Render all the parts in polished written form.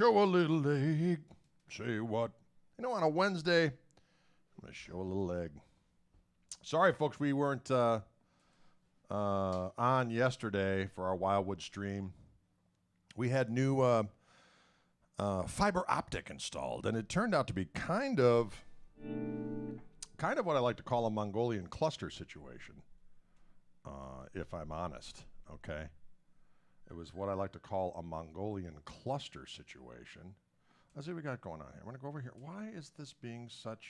Show a little leg. Say what? You know, on a Wednesday, I'm going to show a little leg. Sorry, folks, we weren't on yesterday for our Wildwood stream. We had new fiber optic installed, and it turned out to be kind of what I like to call a Mongolian cluster situation, if I'm honest, okay? It was what I like to call a Mongolian cluster situation. Let's see what we got going on here. I'm going to go over here. Why is this being such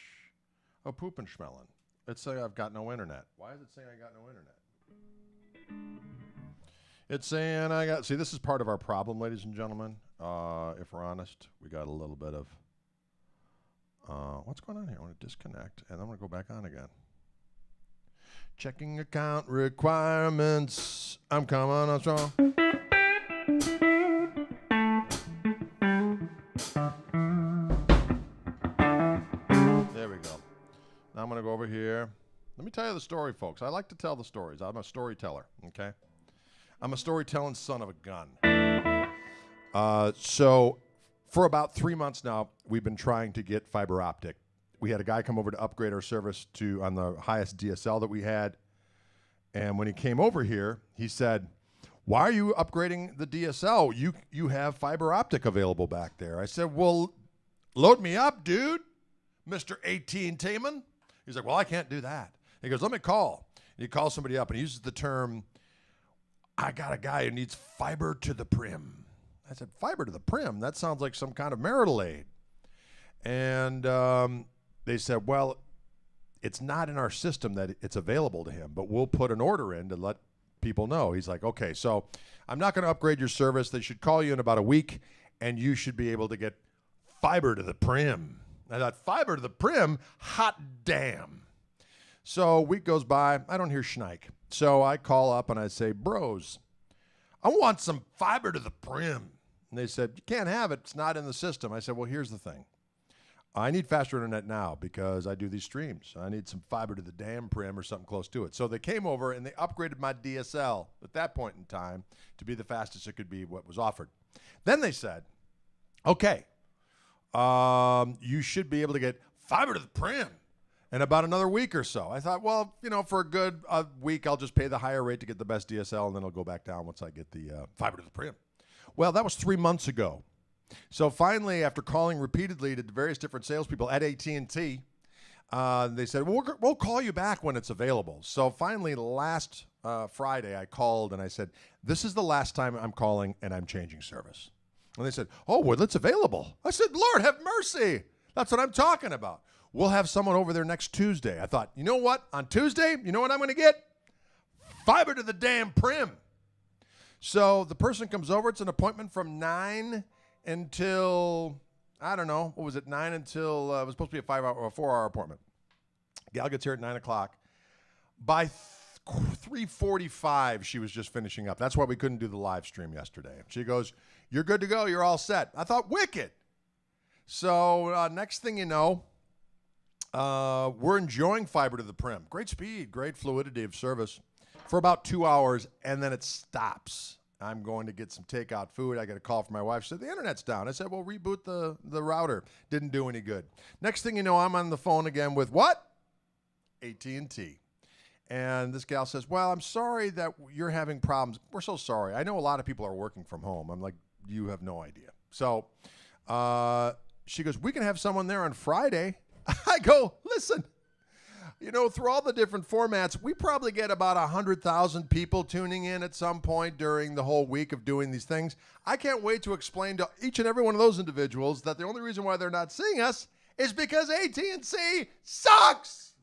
a poop and schmelling? It's saying I've got no internet. Why is it saying I got no internet? It's saying I got... See, this is part of our problem, ladies and gentlemen. If we're honest, we got a little bit of... what's going on here? I want to disconnect, and I'm going to go back on again. Checking account requirements. I'm coming on strong. There we go. Now I'm going to go over here. Let me tell you the story, folks. I like to tell the stories. I'm a storyteller, okay? I'm a storytelling son of a gun. So for about 3 months now, we've been trying to get fiber optic. We had a guy come over to upgrade our service on the highest DSL that we had. And when he came over here, he said, "Why are you upgrading the DSL? You have fiber optic available back there." I said, "Well, load me up, dude, Mr. AT&T-man." He's like, "Well, I can't do that." He goes, "Let me call." And he calls somebody up, and he uses the term, "I got a guy who needs fiber to the prim." I said, "Fiber to the prim? That sounds like some kind of marital aid." And they said, "Well, it's not in our system that it's available to him, but we'll put an order in to let people know." He's like, "Okay, so I'm not going to upgrade your service. They should call you in about a week, and you should be able to get fiber to the prim." I thought, fiber to the prim? Hot damn. So a week goes by. I don't hear schneik. So I call up and I say, "Bros, I want some fiber to the prim." And they said, "You can't have it. It's not in the system." I said, "Well, here's the thing. I need faster internet now because I do these streams. I need some fiber to the damn prim or something close to it." So they came over and they upgraded my DSL at that point in time to be the fastest it could be what was offered. Then they said, "Okay, you should be able to get fiber to the prim in about another week or so." I thought, well, you know, for a good week, I'll just pay the higher rate to get the best DSL, and then it'll go back down once I get the fiber to the prim. Well, that was 3 months ago. So finally, after calling repeatedly to various different salespeople at AT&T, they said, "Well, we'll call you back when it's available." So finally, last Friday, I called and I said, "This is the last time I'm calling, and I'm changing service." And they said, "Oh, well, it's available." I said, "Lord have mercy. That's what I'm talking about. We'll have someone over there next Tuesday." I thought, you know what? On Tuesday, you know what I'm going to get? Fiber to the damn prim. So the person comes over. It's an appointment from 9 until, I don't know, what was it, 9 until, it was supposed to be a 5-hour or a 4-hour appointment. Gal gets here at 9 o'clock. By 3:45, she was just finishing up. That's why we couldn't do the live stream yesterday. She goes, "You're good to go. You're all set." I thought, wicked. So next thing you know, we're enjoying fiber to the prim. Great speed, great fluidity of service for about 2 hours, and then it stops. I'm going to get some takeout food. I get a call from my wife. She said, "The internet's down." I said, "Well, reboot the router." Didn't do any good. Next thing you know, I'm on the phone again with what? AT&T. And this gal says, "Well, I'm sorry that you're having problems." "We're so sorry. I know a lot of people are working from home." I'm like, "You have no idea." So she goes, "We can have someone there on Friday." I go, "Listen, you know, through all the different formats, we probably get about 100,000 people tuning in at some point during the whole week of doing these things. I can't wait to explain to each and every one of those individuals that the only reason why they're not seeing us is because AT&T sucks."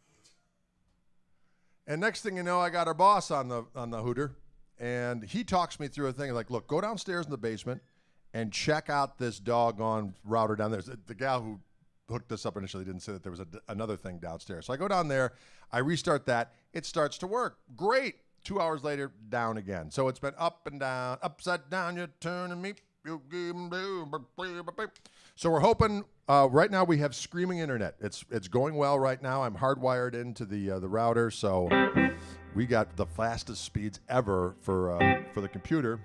And next thing you know, I got our boss on the hooter, and he talks me through a thing like, "Look, go downstairs in the basement and check out this doggone router down there." The gal who hooked us up initially didn't say that there was another thing downstairs. So I go down there, I restart that, it starts to work. Great. 2 hours later, down again. So it's been up and down, upside down, you're turning me. So we're hoping, right now we have screaming internet. It's going well right now. I'm hardwired into the router, so we got the fastest speeds ever for the computer.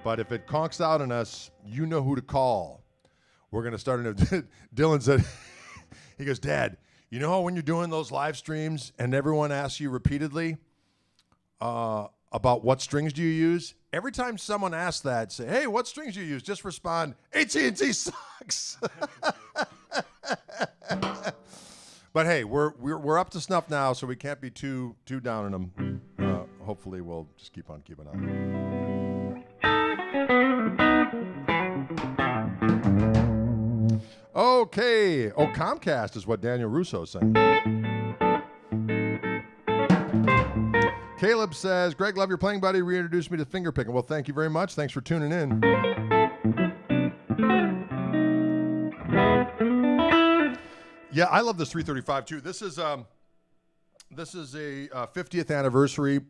But if it conks out on us, you know who to call. We're going to start Dylan said, he goes, Dad, you know how when you're doing those live streams and everyone asks you repeatedly about what strings do you use? Every time someone asks that, say, hey, what strings do you use? Just respond, AT&T sucks. But hey, we're up to snuff now, so we can't be too down on them. Hopefully, we'll just keep on keeping on. Okay. Oh, Comcast is what Daniel Russo is saying. Caleb says, Greg, love your playing buddy. Reintroduced me to finger picking. Well, thank you very much. Thanks for tuning in. Yeah, I love this 335 too. This is a 50th anniversary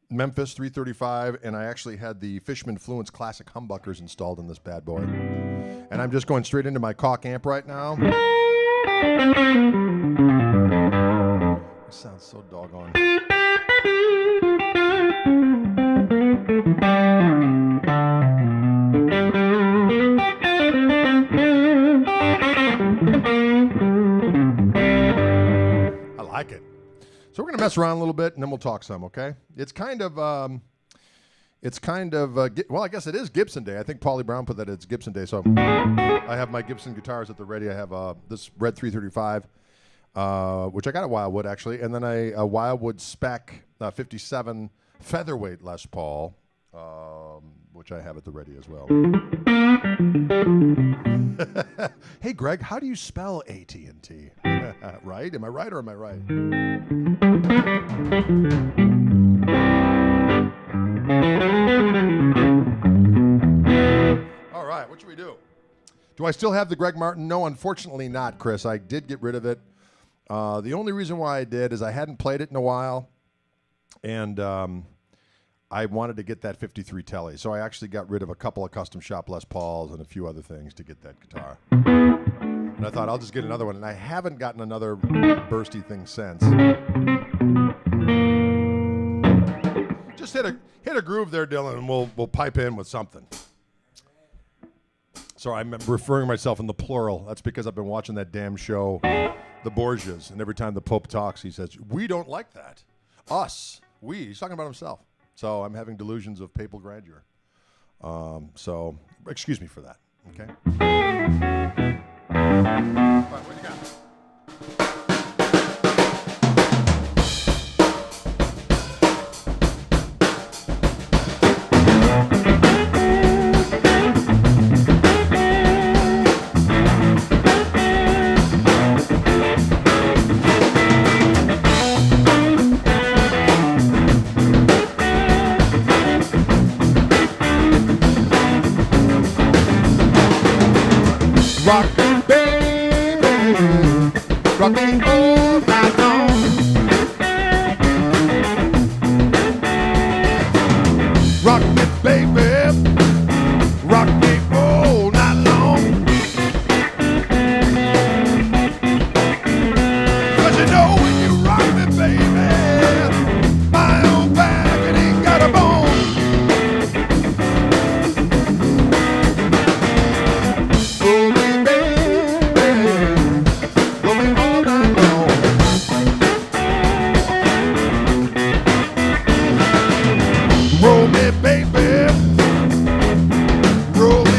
Memphis 335, and I actually had the Fishman Fluence Classic humbuckers installed in this bad boy. And I'm just going straight into my Koch amp right now. It sounds so doggone. I like it. So we're going to mess around a little bit, and then we'll talk some, okay? It's kind of, well, I guess it is Gibson Day. I think Paulie Brown put that it's Gibson Day. So I have my Gibson guitars at the ready. I have this red 335, which I got at Wildwood, actually, and then a Wildwood Spec 57 featherweight Les Paul, which I have at the ready as well. Hey, Greg, how do you spell AT&T? Right? Am I right or am I right? All right, what should we do? Do I still have the Greg Martin? No, unfortunately not, Chris. I did get rid of it. The only reason why I did is I hadn't played it in a while, and I wanted to get that 53 Telly. So I actually got rid of a couple of custom shop Les Pauls and a few other things to get that guitar. And I thought I'll just get another one, and I haven't gotten another bursty thing since. Just hit a groove there, Dylan, and we'll pipe in with something. Sorry, I'm referring to myself in the plural. That's because I've been watching that damn show, The Borgias, and every time the Pope talks, he says, we don't like that. Us. We. He's talking about himself. So I'm having delusions of papal grandeur. So excuse me for that, okay? All right, what you got? Rock me, baby, rock me all night long. Rock me, baby, rock me all night long. 'Cause you know when you rock me, baby, my own back, it ain't got a bone. Roll me, baby, roll me.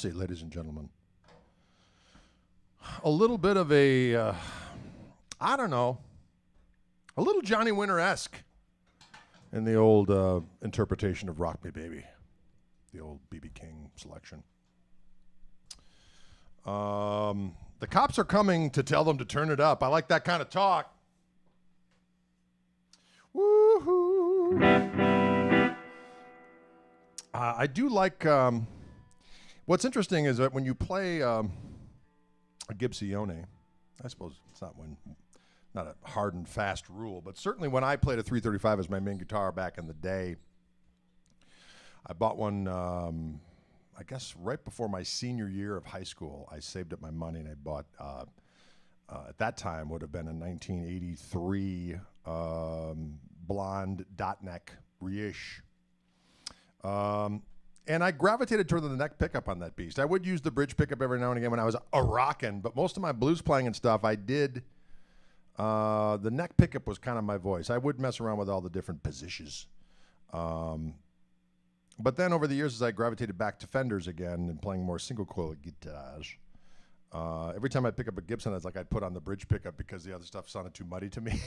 mercy, ladies and gentlemen. A little bit of a, I don't know, a little Johnny Winter-esque in the old interpretation of Rock Me Baby, the old B.B. King selection. The cops are coming to tell them to turn it up. I like that kind of talk. Woohoo! I do like, what's interesting is that when you play a Gibsonione, I suppose it's not a hard and fast rule, but certainly when I played a 335 as my main guitar back in the day, I bought one, I guess right before my senior year of high school. I saved up my money and I bought, at that time would have been a 1983 blonde dot neck Riche. And I gravitated toward the neck pickup on that beast. I would use the bridge pickup every now and again when I was a rockin', but most of my blues playing and stuff, I did, the neck pickup was kind of my voice. I would mess around with all the different positions. But then over the years, as I gravitated back to Fenders again and playing more single coil guitars, every time I pick up a Gibson, it's like I'd put on the bridge pickup because the other stuff sounded too muddy to me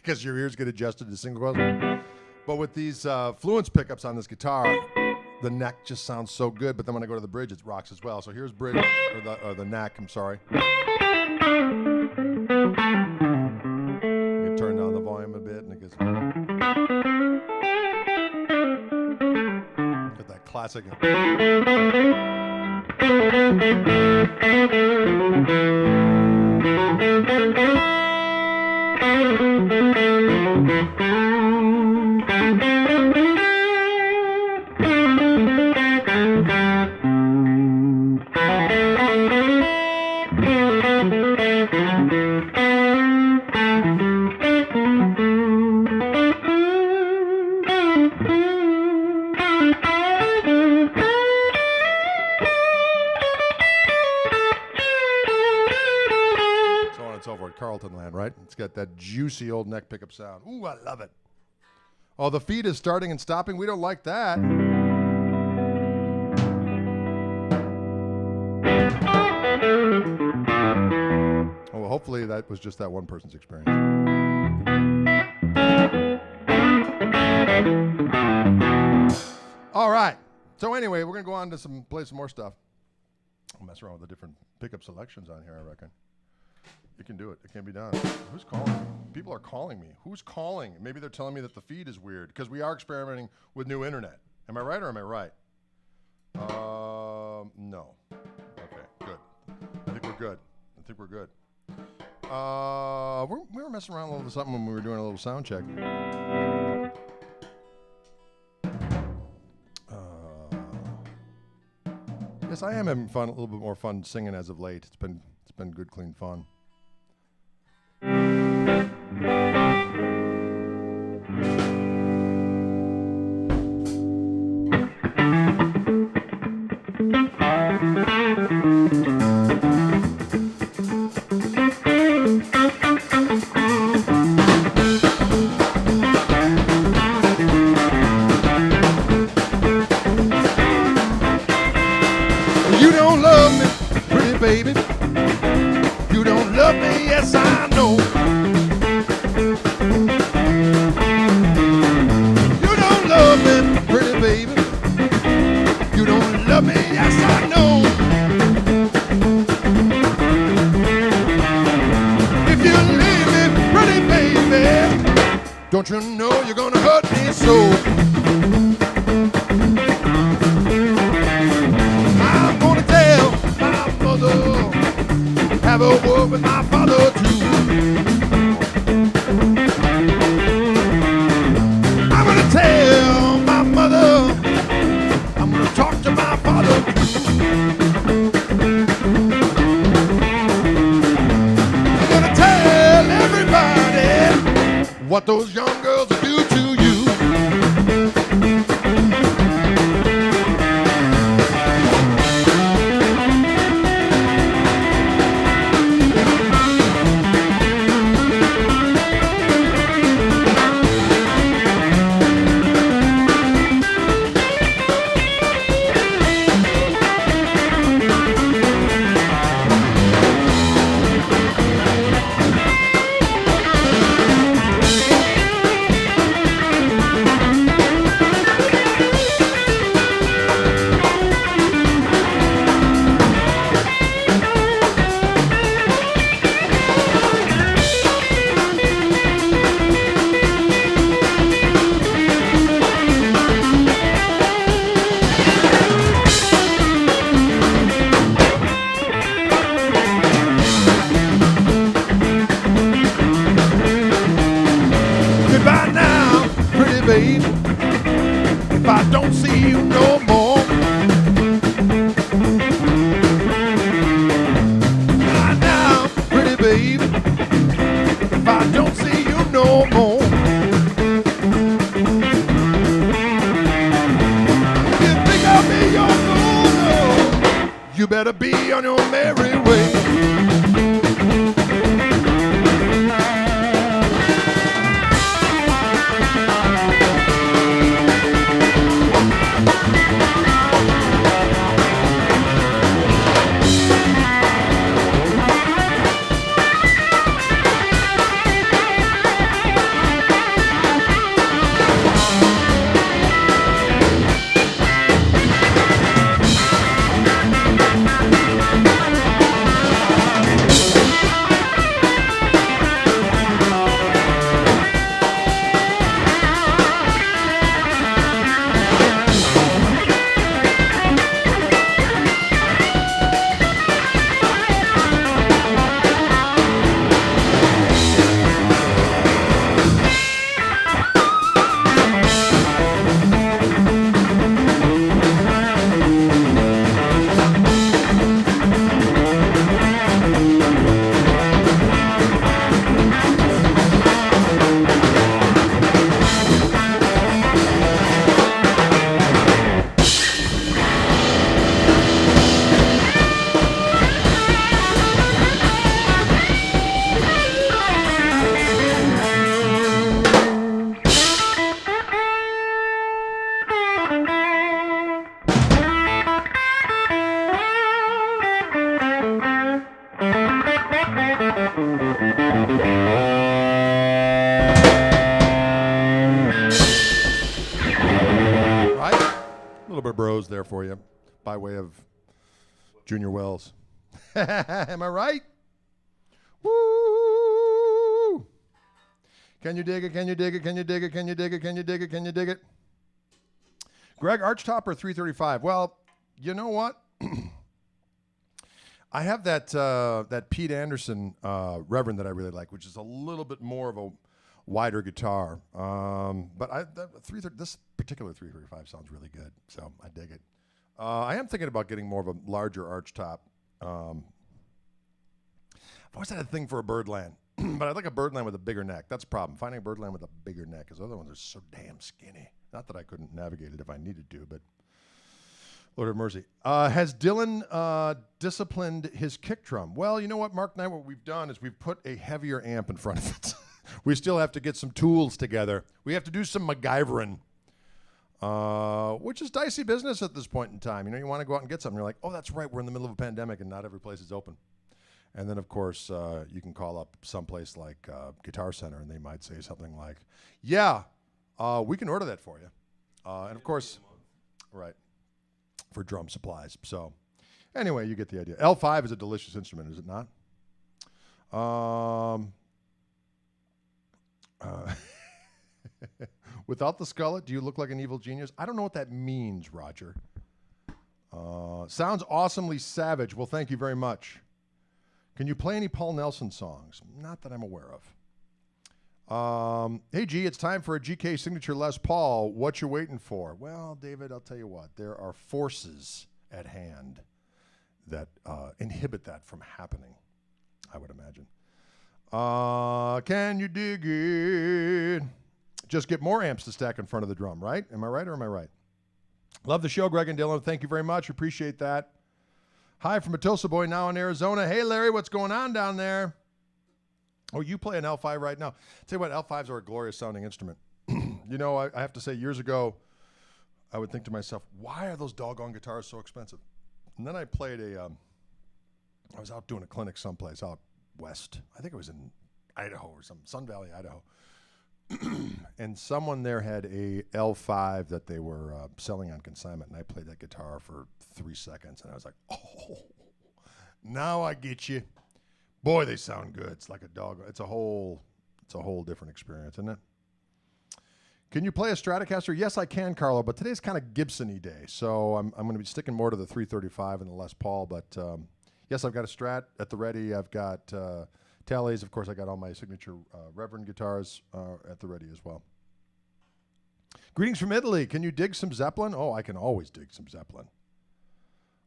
because your ears get adjusted to single coils. But with these Fluence pickups on this guitar, the neck just sounds so good. But then when I go to the bridge, it rocks as well. So here's bridge, or the neck, I'm sorry. You can turn down the volume a bit and it gets... Get that classic... Carlton land, right? It's got that juicy old neck pickup sound. Ooh, I love it. Oh, the feed is starting and stopping. We don't like that. Oh, well, hopefully that was just that one person's experience. All right. So anyway, we're going to go on to play some more stuff. I'll mess around with the different pickup selections on here, I reckon. You can do it. It can be done. Who's calling? People are calling me. Who's calling? Maybe they're telling me that the feed is weird because we are experimenting with new internet. Am I right or am I right? No. Okay, good. I think we're good. We were messing around a little something when we were doing a little sound check. Yes, I am having fun. A little bit more fun singing as of late. It's been good, clean fun. You don't love me, pretty baby. You don't love me, yes I know. You don't love me, pretty baby. You don't love me, yes I know. If you leave me, pretty baby, don't you know you're gonna hurt me so? I'm gonna tell my mother, have a word with my father too. I'm gonna tell my mother, I'm gonna talk to my father too. I'm gonna tell everybody what those young girls do to you. babe, if I don't see you no more. Lie down, pretty babe, if I don't see you no more. You think I'll be your fool? No. You better be on your merry way. Bros there for you by way of Junior Wells. Am I right? Woo! Can you dig it? Can you dig it? Can you dig it? Can you dig it? Can you dig it? Can you dig it? Greg, Archtopper 335. Well, you know what? I have that Pete Anderson Reverend that I really like, which is a little bit more of a wider guitar. But this particular 335 sounds really good, so I dig it. I am thinking about getting more of a larger arch top. I've always had a thing for a Birdland, but I'd like a Birdland with a bigger neck. That's the problem, finding a Birdland with a bigger neck, because other ones are so damn skinny. Not that I couldn't navigate it if I needed to, but Lord have mercy. Has Dylan disciplined his kick drum? Well, you know what, Mark and I, what we've done is we've put a heavier amp in front of it. We still have to get some tools together. We have to do some MacGyvering, which is dicey business at this point in time. You know, you want to go out and get something. You're like, oh, that's right. We're in the middle of a pandemic and not every place is open. And then, of course, you can call up someplace like Guitar Center and they might say something like, yeah, we can order that for you. And, of course, right, for drum supplies. So, anyway, you get the idea. L5 is a delicious instrument, is it not? Without the skullet, do you look like an evil genius? I don't know what that means, Roger. Sounds awesomely savage. Well, thank you very much. Can you play any Paul Nelson songs? Not that I'm aware of. Hey, G, it's time for a GK signature Les Paul. What you waiting for? Well, David, I'll tell you what. There are forces at hand that inhibit that from happening, I would imagine. Can you dig it? Just get more amps to stack in front of the drum, right? Am I right or am I right? Love the show, Greg and Dylan. Thank you very much. Appreciate that. Hi from Atosa Boy, now in Arizona. Hey, Larry, what's going on down there? Oh, you play an L5 right now. Tell you what, L5s are a glorious sounding instrument. You know, I have to say, years ago, I would think to myself, why are those doggone guitars so expensive? And then I played I was out doing a clinic someplace out west. I think it was in Idaho or some Sun Valley, Idaho. And someone there had a L5 that they were selling on consignment, and I played that guitar for 3 seconds, and I was like, oh, now I get you. Boy, they sound good. It's like a dog. It's a whole different experience, isn't it? Can you play a Stratocaster? Yes, I can, Carlo, but today's kind of Gibson-y day, so I'm going to be sticking more to the 335 and the Les Paul, but yes, I've got a Strat at the ready. I've got Tallies. Of course, I got all my signature Reverend guitars at the ready as well. Greetings from Italy. Can you dig some Zeppelin? Oh, I can always dig some Zeppelin.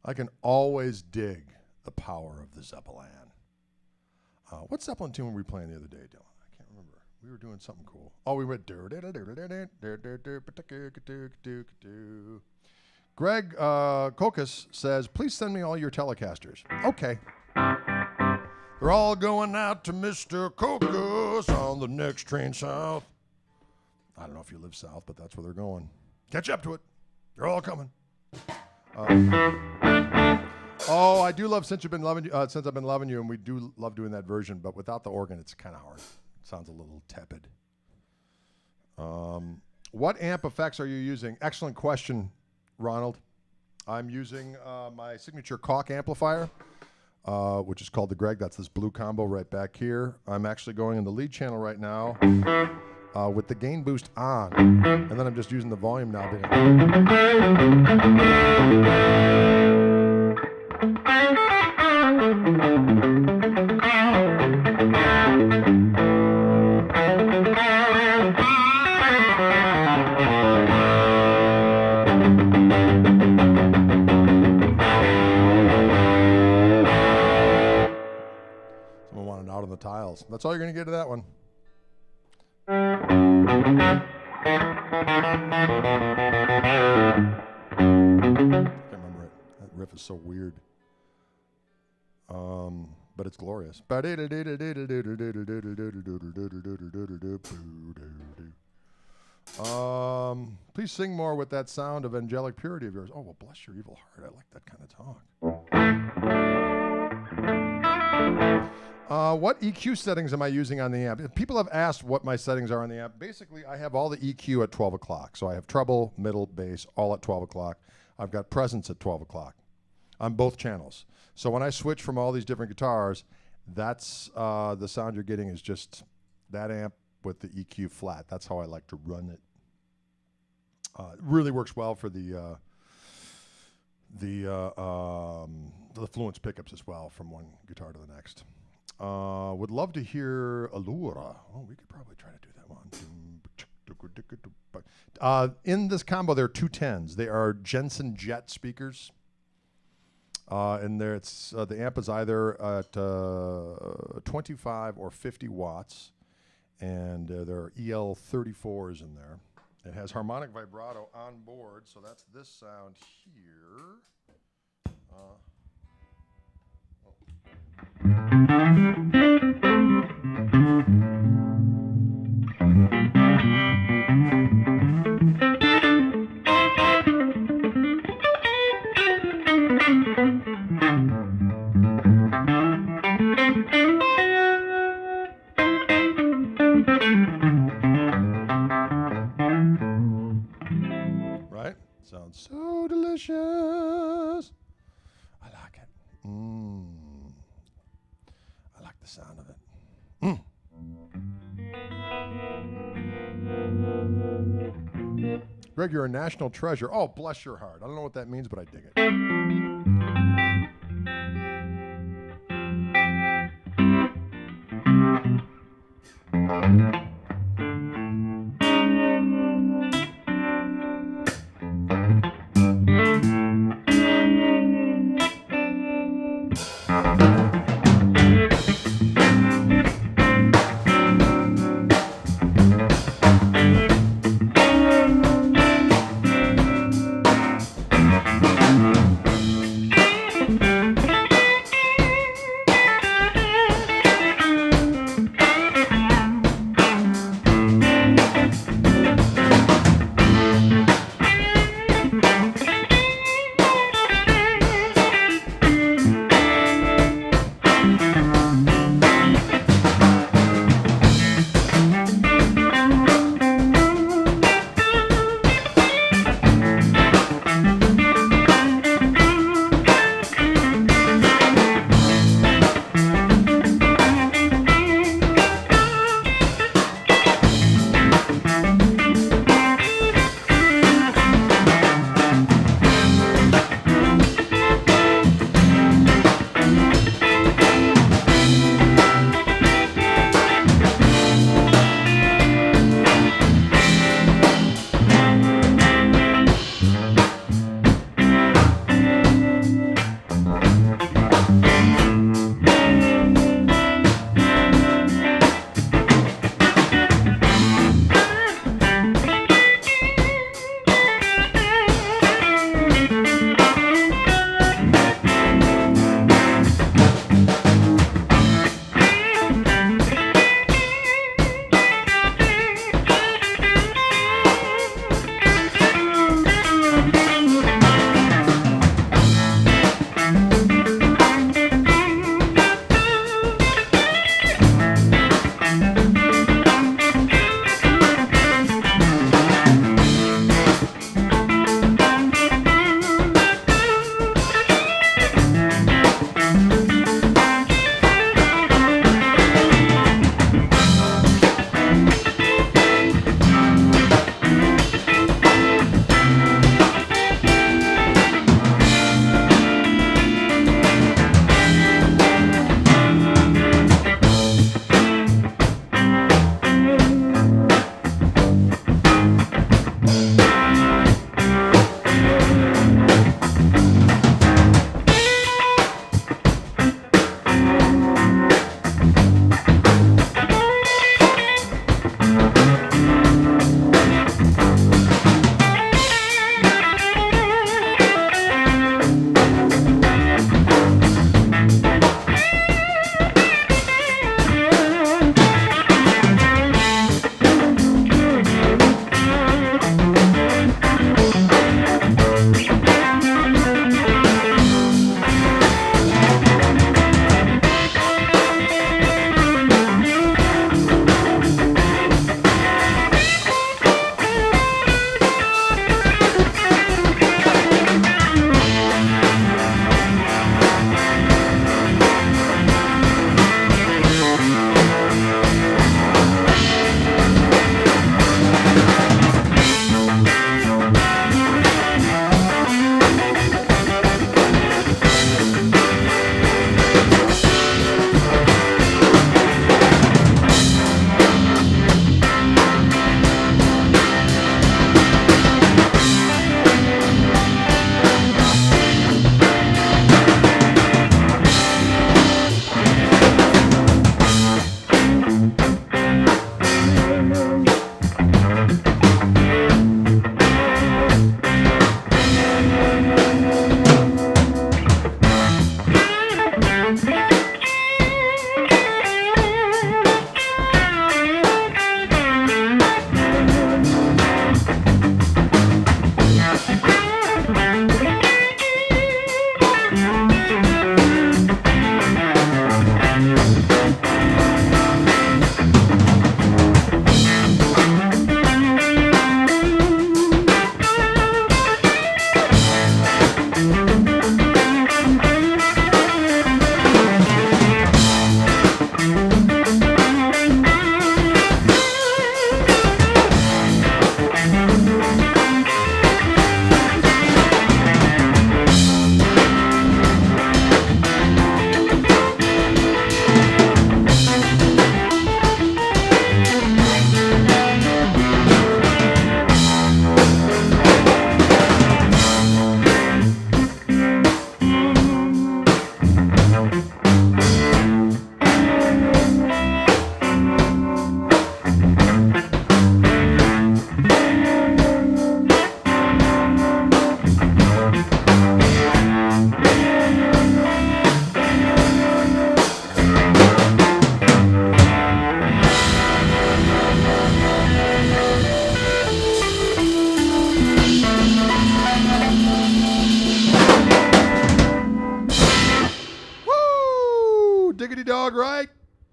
I can always dig the power of the Zeppelin. What Zeppelin tune were we playing the other day, Dylan? I can't remember. We were doing something cool. Oh, we went. Greg Koch says, please send me all your Telecasters. Okay. They're all going out to Mr. Koch on the next train south. I don't know if you live south, but that's where they're going. Catch up to it. They're all coming. Oh, I do love Since I've Been Loving You, and we do love doing that version, but without the organ, it's kind of hard. It sounds a little tepid. What amp effects are you using? Excellent question, Ronald. I'm using my signature Koch amplifier, which is called the Greg. That's this blue combo right back here. I'm actually going in the lead channel right now with the gain boost on, and then I'm just using the volume knob. Someone wanted out on the tiles. That's all you're going to get to that one. I can't remember it. That riff is so weird. But it's glorious. Please sing more with that sound of angelic purity of yours. Oh, well, bless your evil heart. I like that kind of talk. What EQ settings am I using on the amp? People have asked what my settings are on the amp. Basically, I have all the EQ at 12 o'clock. So I have treble, middle, bass, all at 12 o'clock. I've got presence at 12 o'clock on both channels. So when I switch from all these different guitars, that's the sound you're getting is just that amp with the EQ flat. That's how I like to run it. It really works well for the Fluence pickups as well from one guitar to the next. Would love to hear Allura. Oh, we could probably try to do that one. In this combo, there are two 10s. They are Jensen Jet speakers. And there, it's the amp is either at 25 or 50 watts, and there are EL34s in there. It has harmonic vibrato on board, so that's this sound here. Right? Sounds so delicious. I like it. I like the sound of it. Greg, you're a national treasure. Oh, bless your heart. I don't know what that means, but I dig it.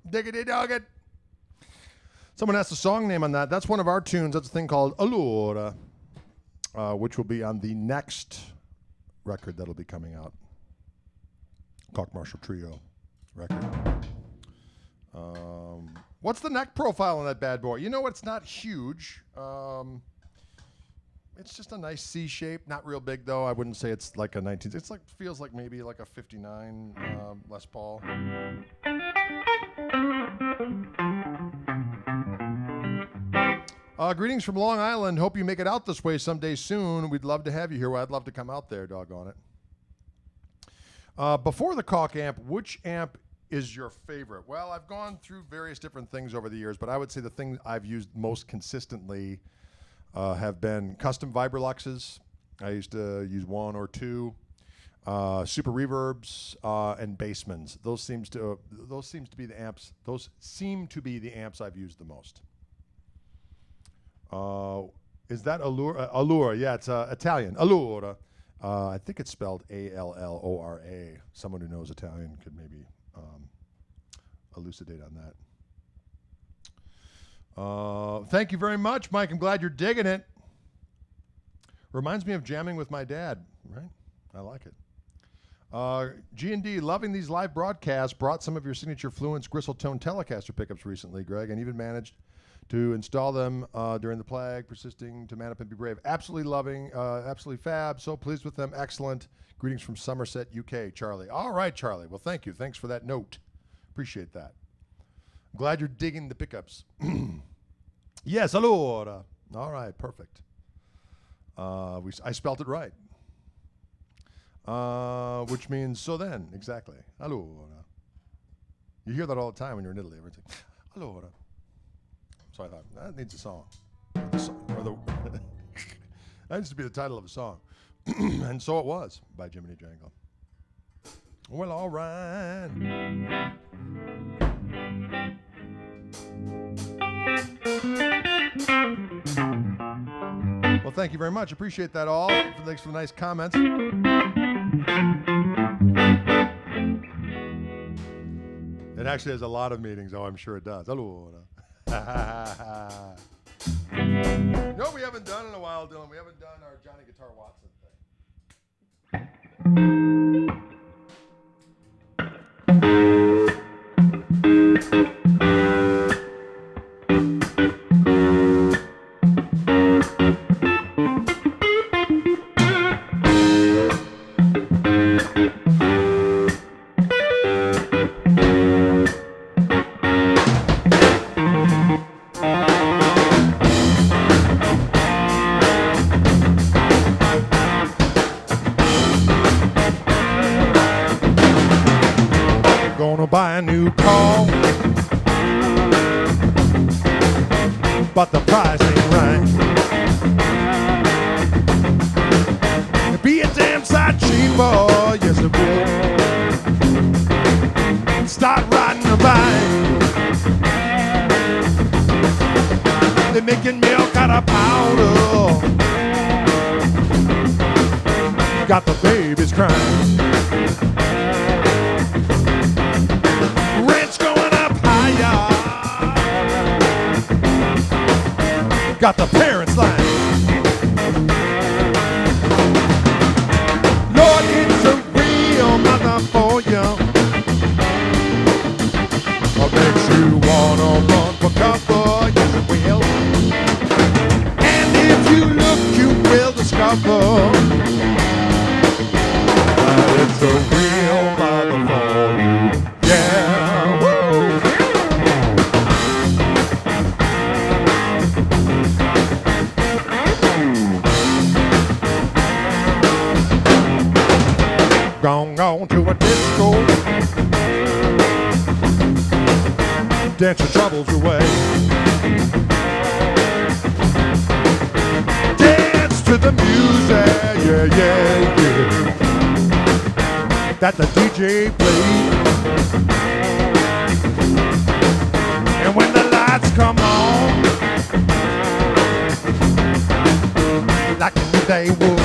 Diggity dog it. Someone asked the song name on that. That's one of our tunes. That's a thing called Allura, which will be on the next record that'll be coming out. Koch Marshall Trio record. What's the neck profile on that bad boy? You know, it's not huge. It's just a nice C shape. Not real big though. I wouldn't say it's like a 19. It's like feels like maybe like a 59 Les Paul. Greetings from Long Island. Hope you make it out this way someday soon. We'd love to have you here. Well, I'd love to come out there, doggone it. Before the Koch amp, which amp is your favorite? Well, I've gone through various different things over the years, but I would say the thing I've used most consistently have been custom Vibroluxes. I used to use one or two. Super reverbs and Bassmans. Those seem to be the amps. Those seem to be the amps I've used the most. Is that Allura? Allura, yeah, it's Italian. Allura. I think it's spelled A-L-L-O-R-A. Someone who knows Italian could maybe elucidate on that. Thank you very much, Mike. I'm glad you're digging it. Reminds me of jamming with my dad, right? I like it. G&D, loving these live broadcasts. Brought some of your signature Fluence Gristle-tone Telecaster pickups recently, Greg, and even managed to install them during the plague, persisting to man up and be brave. Absolutely loving, absolutely fab. So pleased with them. Excellent. Greetings from Somerset, UK, Charlie. All right, Charlie. Well, thank you. Thanks for that note. Appreciate that. Glad you're digging the pickups. Yes, allora. All right, perfect. I spelt it right. Which means so then, exactly. Allora. You hear that all the time when you're in Italy. Everyone's like, allora. So I thought, that needs a song. That needs to be the title of a song. And so it was, by Jiminy Jangle. Well, all right. Well, thank you very much. Appreciate that all. Thanks for the nice comments. It actually has a lot of meanings. Oh, I'm sure it does. Allora. No, we haven't done in a while, Dylan. We haven't done our Johnny Guitar Watson thing. Buy a new car, but the price ain't right. It'd be a damn sight cheaper, yes it would. Start riding a bike. They're making milk out of powder. Got the babies crying. Got the parents lying. Lord, it's a real mother for you. What makes you wanna run for cover? Yes, it will. And if you look, you will discover that it's a real mother for you. Yeah. Woo. Gone to a disco, dance your troubles away. Dance to the music, yeah, yeah, yeah, that the DJ plays. And when the lights come on, like they would,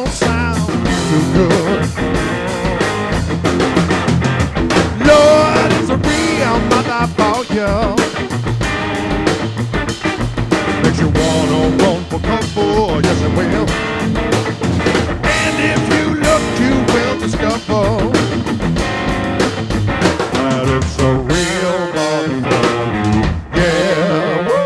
don't sound too good. Lord, it's a real mother for you. Makes you wanna run for cover, yes it will. And if you look, you will discover that it's a real mother for you. Yeah, woo.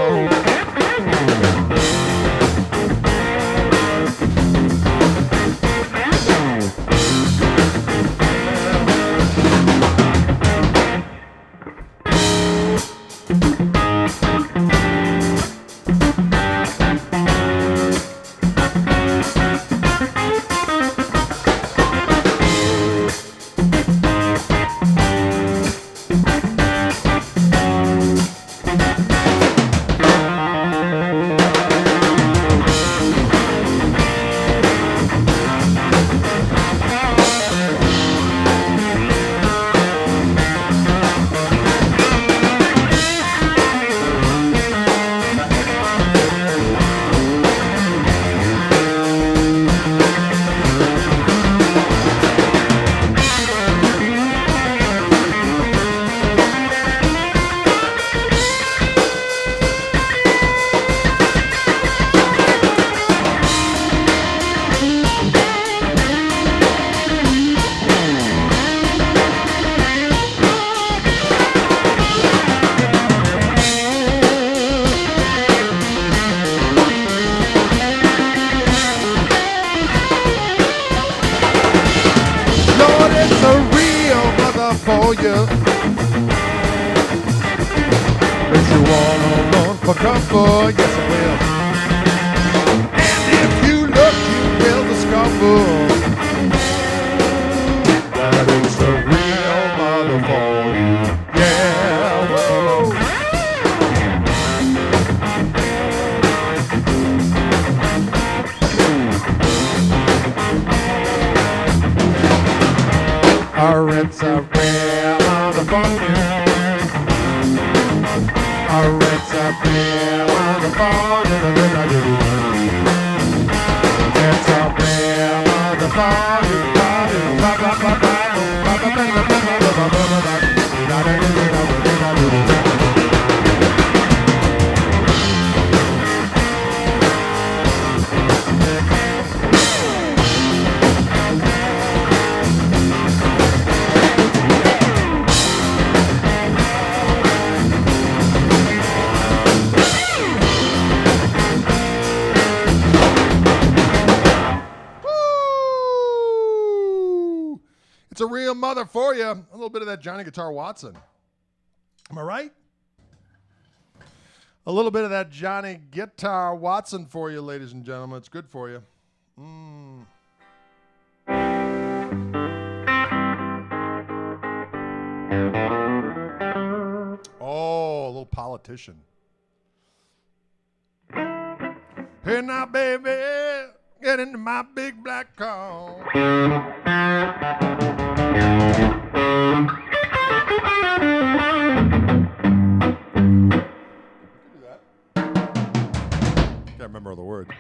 For you, makes you wanna run for cover, yes it will. And if you look, you will discover that it's the real mother for you. Yeah, woo. It's a real mother for you. It's a real mother for you. It's a real mother for you. It's a real mother for you. A little bit of that Johnny Guitar Watson. Am I right? A little bit of that Johnny Guitar Watson for you, ladies and gentlemen. It's good for you. Oh, a little Politician. Hey now, baby, get into my big black car. Can't remember the words.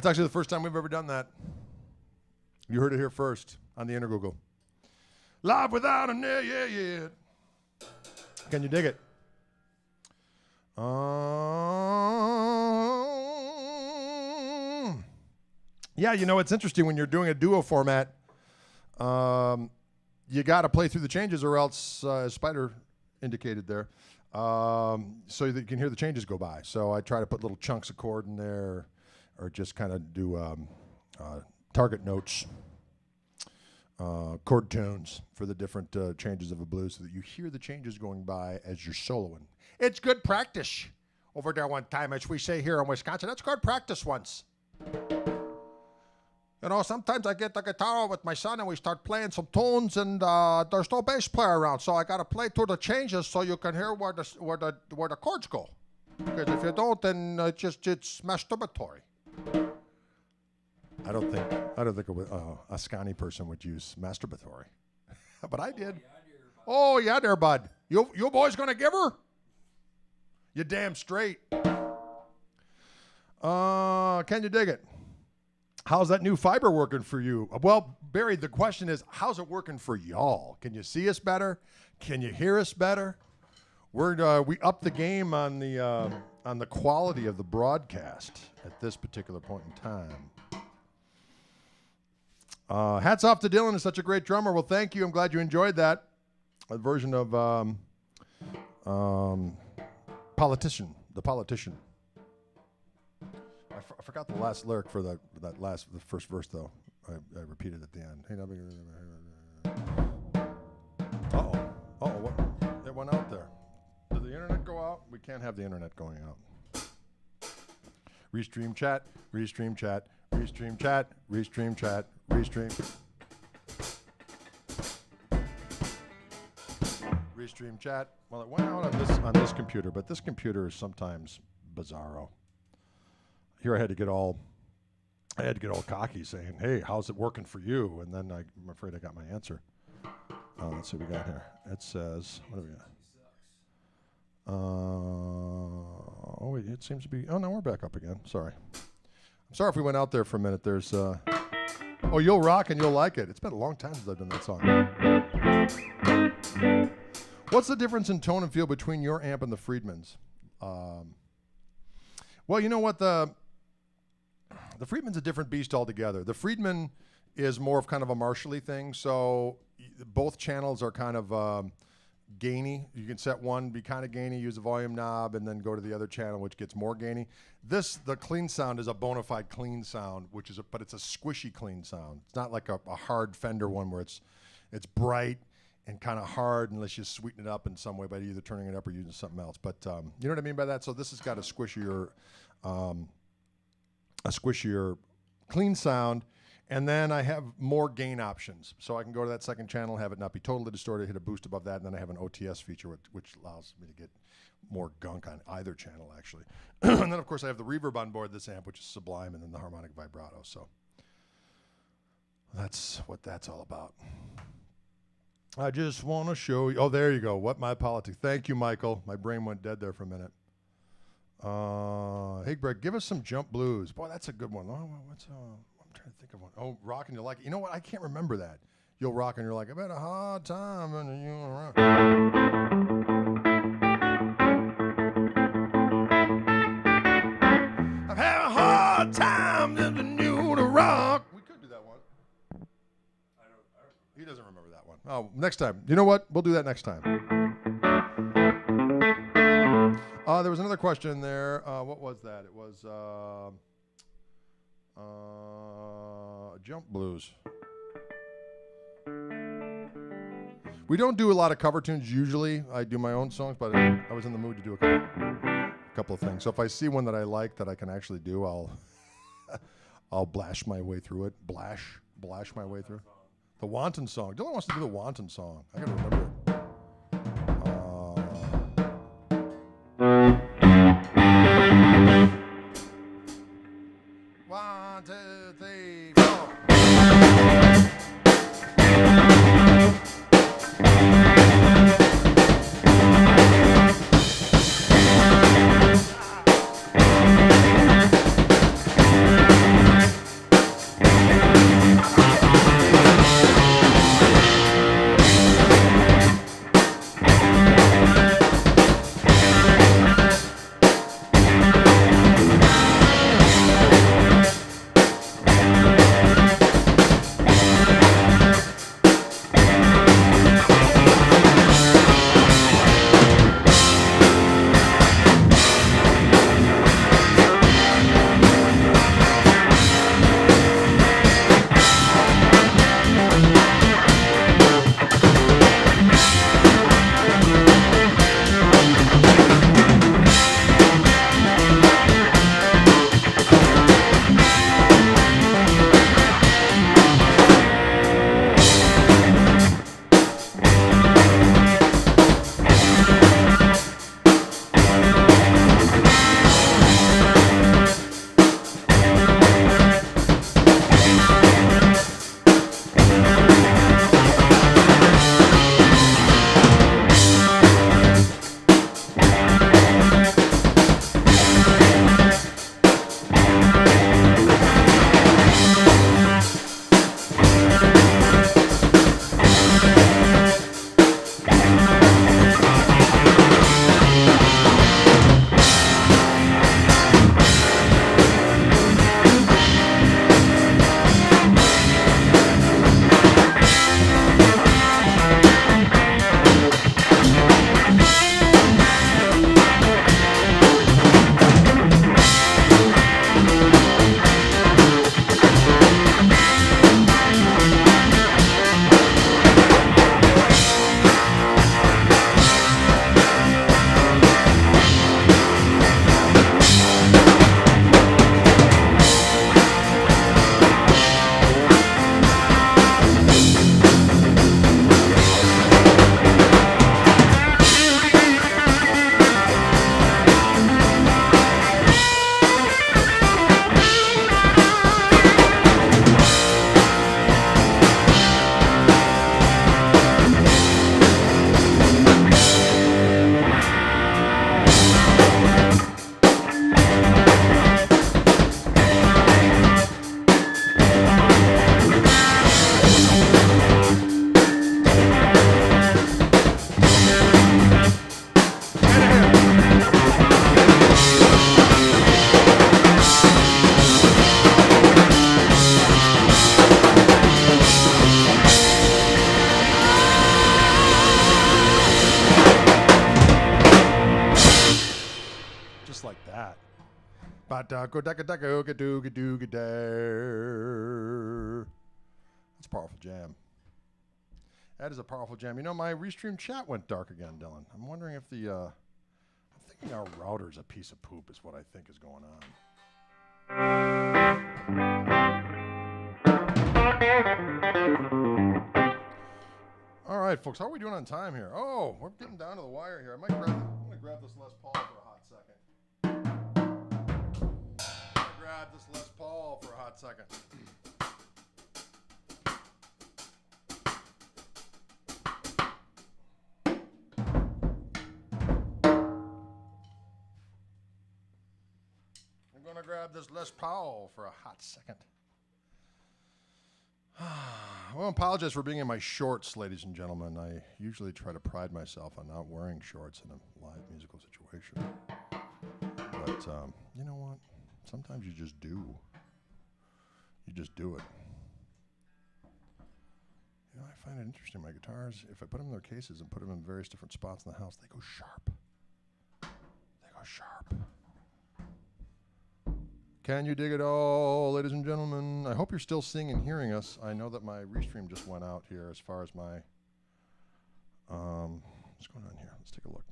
actually the first time we've ever done that. You heard it here first on the Inner Google. Live without a net, yeah. Can you dig it? Yeah, you know, it's interesting when you're doing a duo format. You got to play through the changes, or else, as Spider indicated there, so that you can hear the changes go by. So I try to put little chunks of chord in there, or just kind of do target notes, chord tones for the different changes of a blues, so that you hear the changes going by as you're soloing. It's good practice. Over there one time, as we say here in Wisconsin, that's good practice once. You know, sometimes I get the guitar with my son and we start playing some tunes, and there's no bass player around, so I got to play through the changes so you can hear where the chords go. Because if you don't, then it's masturbatory. I don't think a Scani person would use masturbatory, but I did. Oh yeah, there, bud. You boys gonna give her? You damn straight. Can you dig it? How's that new fiber working for you? Well, Barry, the question is, how's it working for y'all? Can you see us better? Can you hear us better? We upped the game on the quality of the broadcast at this particular point in time. Hats off to Dylan, is such a great drummer. Well, thank you. I'm glad you enjoyed that. A version of The Politician. I forgot the last lyric for the first verse, though. I repeated at the end. Uh-oh, what? It went out there. Did the internet go out? We can't have the internet going out. Restream chat, restream chat, restream chat, restream chat, restream. Restream chat. Well, it went out on this computer, but this computer is sometimes bizarro. Here I had to get all cocky, saying, "Hey, how's it working for you?" And then I'm afraid I got my answer. Let's see what we got here. It says, what do we got? It seems to be. Oh no, we're back up again. Sorry. I'm sorry if we went out there for a minute. There's. Oh, you'll rock and you'll like it. It's been a long time since I've done that song. What's the difference in tone and feel between your amp and the Friedman's? Well, you know what, the Friedman's a different beast altogether. The Friedman is more of kind of a Marshall-y thing, so both channels are kind of gainy. You can set one, be kind of gainy, use the volume knob, and then go to the other channel, which gets more gainy. The clean sound is a bona fide clean sound, but it's a squishy clean sound. It's not like a hard Fender one where it's bright and kind of hard unless you sweeten it up in some way by either turning it up or using something else. But you know what I mean by that? So this has got a squishier clean sound, and then I have more gain options. So I can go to that second channel, have it not be totally distorted, hit a boost above that, and then I have an OTS feature which allows me to get more gunk on either channel, actually. And then, of course, I have the reverb on board this amp, which is sublime, and then the harmonic vibrato. So that's what that's all about. I just want to show you. Oh, there you go. What my politics. Thank you, Michael. My brain went dead there for a minute. Hey, Greg, give us some jump blues. Boy, that's a good one. Oh, I'm trying to think of one. Oh, rock and you like it. You know what? I can't remember that. You'll rock and you're like, I've had a hard time and you around. I've had a hard time and you to rock. We could do that one. He doesn't remember that one. Oh, next time. You know what? We'll do that next time. There was another question there. What was that? It was jump blues. We don't do a lot of cover tunes usually. I do my own songs, but I was in the mood to do a couple of things. So if I see one that I like that I can actually do, I'll blash my way through it. Blash my way through. The Wanton song. Dylan wants to do the Wanton song. I gotta remember it. One, two, three, four. That's a powerful jam. That is a powerful jam. You know, my restream chat went dark again, Dylan. I'm wondering if the, I'm thinking our router's a piece of poop is what I think is going on. All right, folks, how are we doing on time here? Oh, we're getting down to the wire here. I'm going to grab this Les Paul for a hot second. Grab this Les Paul for a hot second. I'm going to grab this Les Paul for a hot second. I want to apologize for being in my shorts, ladies and gentlemen. I usually try to pride myself on not wearing shorts in a live musical situation. But you know what? Sometimes you just do. You just do it. You know, I find it interesting. My guitars, if I put them in their cases and put them in various different spots in the house, they go sharp. They go sharp. Can you dig it all, ladies and gentlemen? I hope you're still seeing and hearing us. I know that my restream just went out here as far as my... what's going on here? Let's take a look.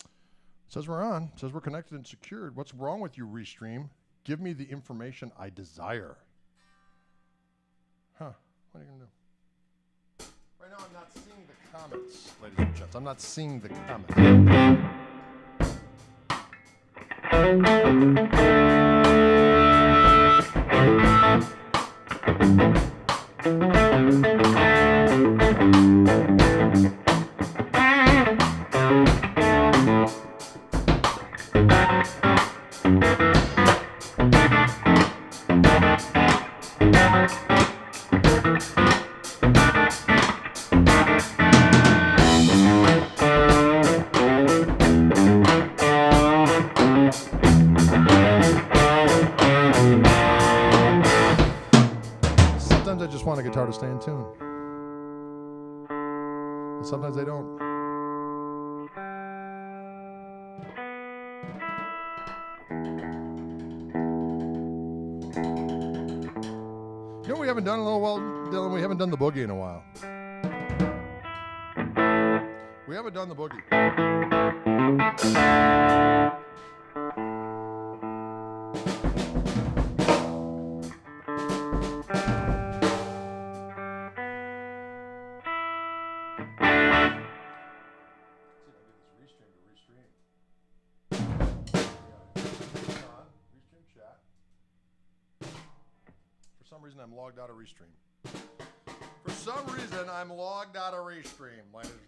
It says we're on. It says we're connected and secured. What's wrong with you, restream? Give me the information I desire. Huh. What are you going to do? Right now I'm not seeing the comments, ladies and gents. I'm not seeing the comments. Sometimes I just want a guitar to stay in tune. And sometimes I don't. You know what we haven't done in a little while, Dylan? We haven't done the boogie in a while. We haven't done the boogie. For some reason, I'm logged out of Restream. For some reason, I'm logged out of Restream, ladies and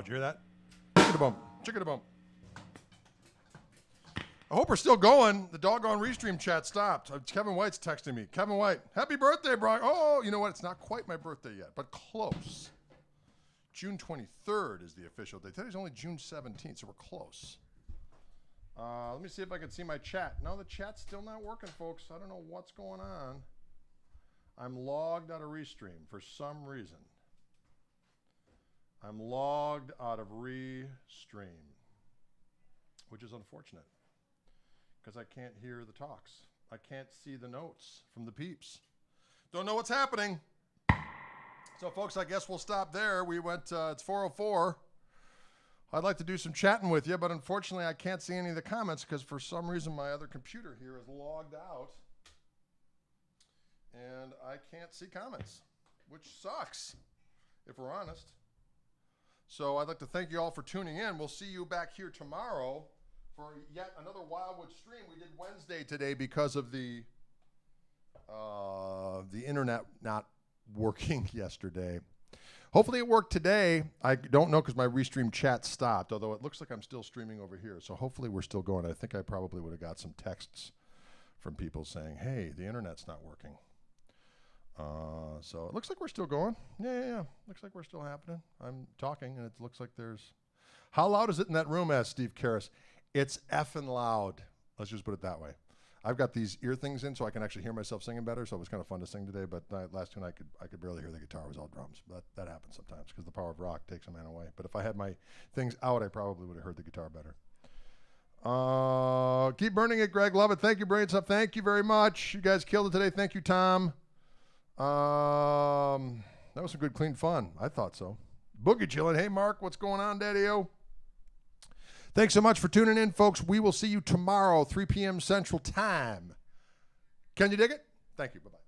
Did you hear that? Chicken-a-bump. Chicken-a-bump. I hope we're still going. The doggone restream chat stopped. Kevin White's texting me. Kevin White, happy birthday, Brian. Oh, you know what? It's not quite my birthday yet, but close. June 23rd is the official date. Today's only June 17th, so we're close. Let me see if I can see my chat. No, the chat's still not working, folks. I don't know what's going on. I'm logged out of Restream for some reason. I'm logged out of Restream, which is unfortunate because I can't hear the talks. I can't see the notes from the peeps. Don't know what's happening. So, folks, I guess we'll stop there. We went, it's 4:04. I'd like to do some chatting with you, but unfortunately I can't see any of the comments because for some reason my other computer here is logged out and I can't see comments, which sucks, if we're honest. So I'd like to thank you all for tuning in. We'll see you back here tomorrow for yet another Wildwood stream. We did Wednesday today because of the internet not working yesterday. Hopefully it worked today. I don't know because my restream chat stopped, although it looks like I'm still streaming over here. So hopefully we're still going. I think I probably would have got some texts from people saying, hey, the internet's not working. So it looks like we're still going. Yeah. Looks like we're still happening. I'm talking, and it looks like there's... How loud is it in that room, asked Steve Karras. It's effing loud. Let's just put it that way. I've got these ear things in so I can actually hear myself singing better, so it was kind of fun to sing today, but last tune I could barely hear the guitar. It was all drums. But that happens sometimes because the power of rock takes a man away. But if I had my things out, I probably would have heard the guitar better. Keep burning it, Greg. Love it. Thank you, Brain Stuff. Thank you very much. You guys killed it today. Thank you, Tom. That was some good, clean fun. I thought so. Boogie chillin'. Hey, Mark, what's going on, Daddy-O? Thanks so much for tuning in, folks. We will see you tomorrow, 3 p.m. Central Time. Can you dig it? Thank you. Bye-bye.